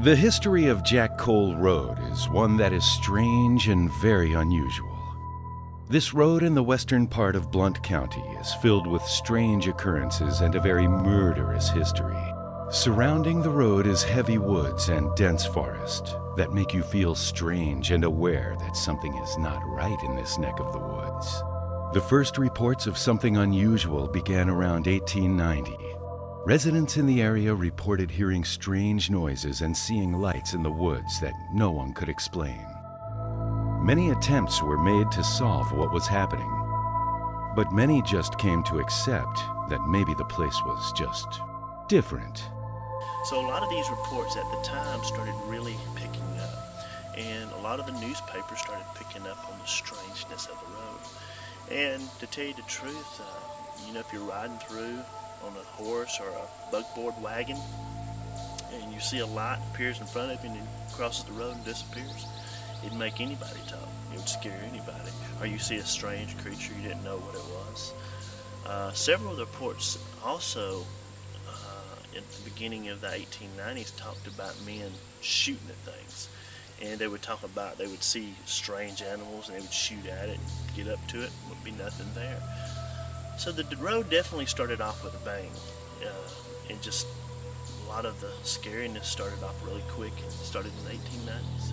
The history of Jack Cole Road is one that is strange and very unusual. This road in the western part of Blount County is filled with strange occurrences and a very murderous history. Surrounding the road is heavy woods and dense forest that make you feel strange and aware that something is not right in this neck of the woods. The first reports of something unusual began around 1890. Residents in the area reported hearing strange noises and seeing lights in the woods that no one could explain. Many attempts were made to solve what was happening, but many just came to accept that maybe the place was just different. So a lot of these reports at the time started really picking up, and a lot of the newspapers started picking up on the strangeness of the road. And to tell you the truth, if you're riding through on a horse or a buckboard wagon and you see a light appears in front of you and it crosses the road and disappears, it'd make anybody talk. It would scare anybody. Or you see a strange creature, you didn't know what it was. Several of the reports also at the beginning of the 1890s talked about men shooting at things, and they would talk about they would see strange animals and they would shoot at it and get up to it, would be nothing there. So the road definitely started off with a bang, and just a lot of the scariness started off really quick and started in the 1890s.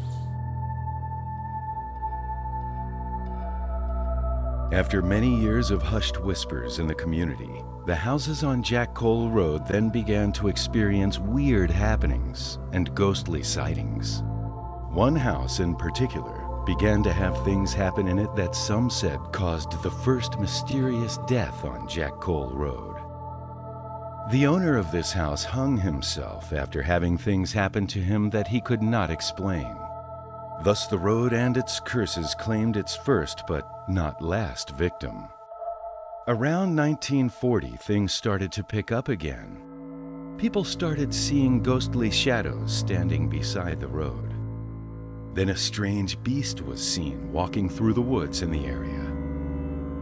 After many years of hushed whispers in the community, the houses on Jack Cole Road then began to experience weird happenings and ghostly sightings. One house in particular began to have things happen in it that some said caused the first mysterious death on Jack Cole Road. The owner of this house hung himself after having things happen to him that he could not explain. Thus the road and its curses claimed its first but not last victim. Around 1940, things started to pick up again. People started seeing ghostly shadows standing beside the road. Then a strange beast was seen walking through the woods in the area.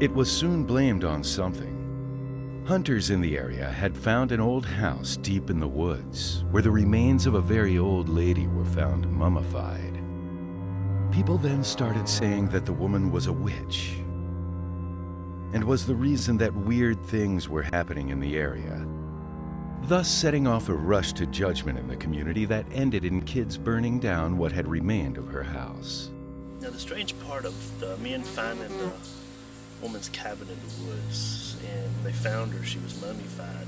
It was soon blamed on something. Hunters in the area had found an old house deep in the woods where the remains of a very old lady were found mummified. People then started saying that the woman was a witch and was the reason that weird things were happening in the area, thus setting off a rush to judgment in the community that ended in kids burning down what had remained of her house. Now the strange part of the men finding the woman's cabin in the woods, and they found her, she was mummified,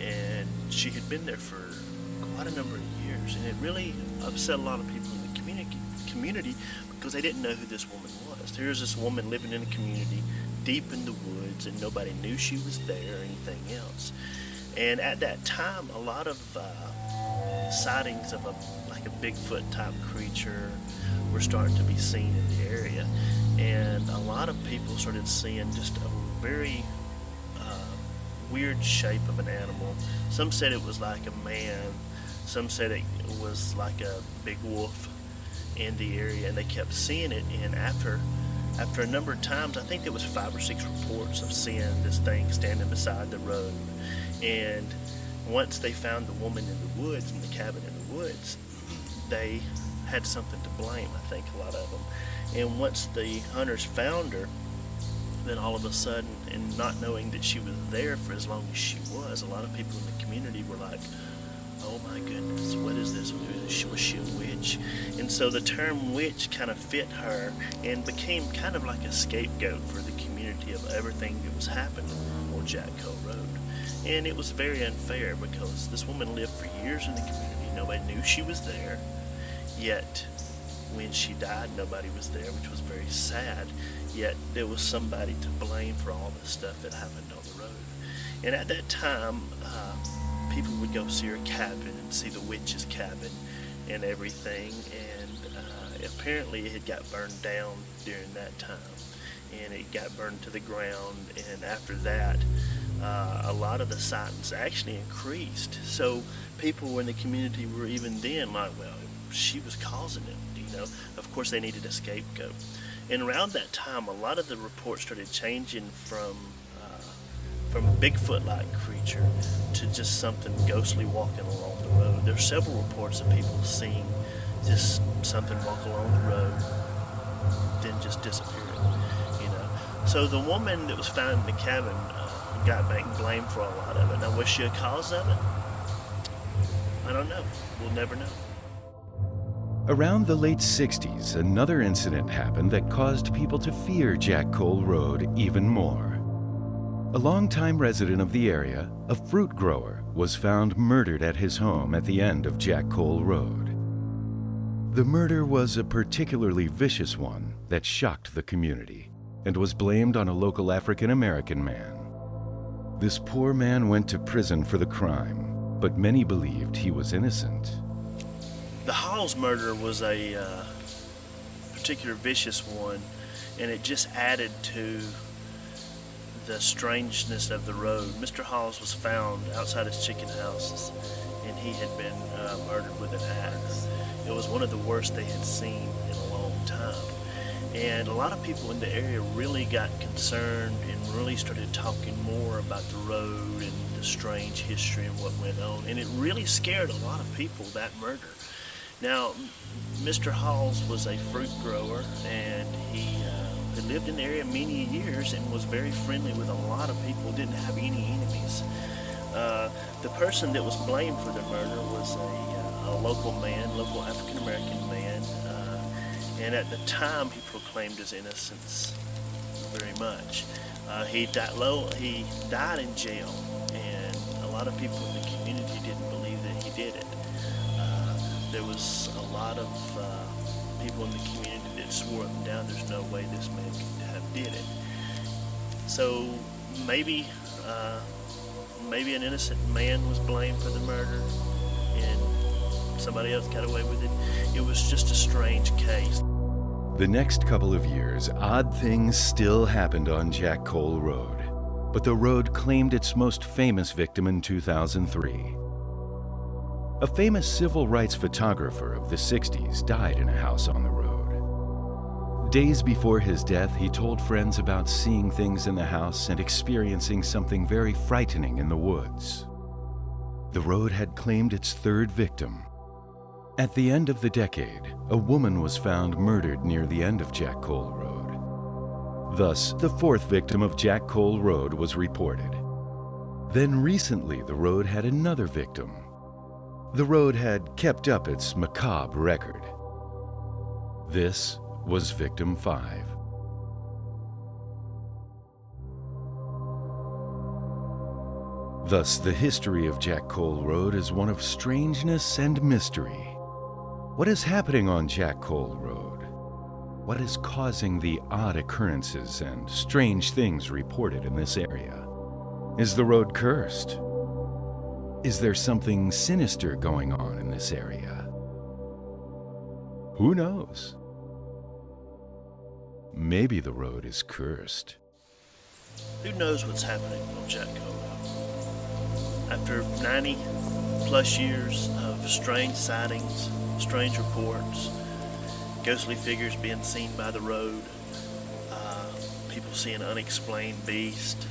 and she had been there for quite a number of years, and it really upset a lot of people in the community because they didn't know who this woman was. Here's this woman living in a community deep in the woods, and nobody knew she was there or anything else. And at that time, a lot of sightings of a Bigfoot type creature were starting to be seen in the area, and a lot of people started seeing just a very weird shape of an animal. Some said it was like a man, some said it was like a big wolf in the area, and they kept seeing it. And after a number of times, I think there was 5 or 6 reports of seeing this thing standing beside the road. And once they found the woman in the woods, in the cabin in the woods, they had something to blame, I think, a lot of them. And once the hunters found her, then all of a sudden, and not knowing that she was there for as long as she was, a lot of people in the community were like, oh my goodness, what is this? Was she a witch? And so the term witch kind of fit her and became kind of like a scapegoat for the community of everything that was happening on Jack Cole Road. And it was very unfair because this woman lived for years in the community. Nobody knew she was there, yet when she died, nobody was there, which was very sad. Yet there was somebody to blame for all the stuff that happened on the road. And at that time, people would go see her cabin and see the witch's cabin and everything, and apparently it had got burned down during that time, and it got burned to the ground. And after that, a lot of the sightings actually increased. So people in the community were even then like, well, she was causing it, Of course, they needed a scapegoat. And around that time, a lot of the reports started changing from Bigfoot-like creatures nature to just something ghostly walking along the road. There are several reports of people seeing just something walk along the road, then just disappearing, you know. So the woman that was found in the cabin got blamed for a lot of it. Now, was she a cause of it? I don't know. We'll never know. Around the late 60s, another incident happened that caused people to fear Jack Cole Road even more. A longtime resident of the area, a fruit grower, was found murdered at his home at the end of Jack Cole Road. The murder was a particularly vicious one that shocked the community and was blamed on a local African-American man. This poor man went to prison for the crime, but many believed he was innocent. The Halls murder was a particular vicious one, and it just added to the strangeness of the road. Mr. Halls was found outside his chicken house, and he had been murdered with an axe. It was one of the worst they had seen in a long time. And a lot of people in the area really got concerned and really started talking more about the road and the strange history and what went on. And it really scared a lot of people, that murder. Now, Mr. Halls was a fruit grower, and he had lived in the area many years and was very friendly with a lot of people, didn't have any enemies. The person that was blamed for the murder was a local man, local African-American man, and at the time he proclaimed his innocence very much. He died in jail, and a lot of people in the community didn't believe that he did it. There was a lot of people in the community that swore up and down there's no way this man could have did it. So maybe an innocent man was blamed for the murder and somebody else got away with it. It was just a strange case. The next couple of years, odd things still happened on Jack Cole Road, but the road claimed its most famous victim in 2003. A famous civil rights photographer of the 60s died in a house on the road. Days before his death, he told friends about seeing things in the house and experiencing something very frightening in the woods. The road had claimed its third victim. At the end of the decade, a woman was found murdered near the end of Jack Cole Road. Thus, the fourth victim of Jack Cole Road was reported. Then recently, the road had another victim. The road had kept up its macabre record. This was victim 5. Thus, the history of Jack Cole Road is one of strangeness and mystery. What is happening on Jack Cole Road? What is causing the odd occurrences and strange things reported in this area? Is the road cursed? Is there something sinister going on in this area? Who knows? Maybe the road is cursed. Who knows what's happening on Jack Cole Road? After 90 plus years of strange sightings, strange reports, ghostly figures being seen by the road, people seeing unexplained beasts,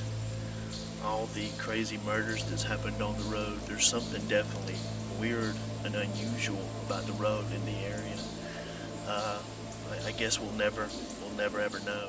all the crazy murders that's happened on the road, there's something definitely weird and unusual about the road in the area. I guess we'll never ever know.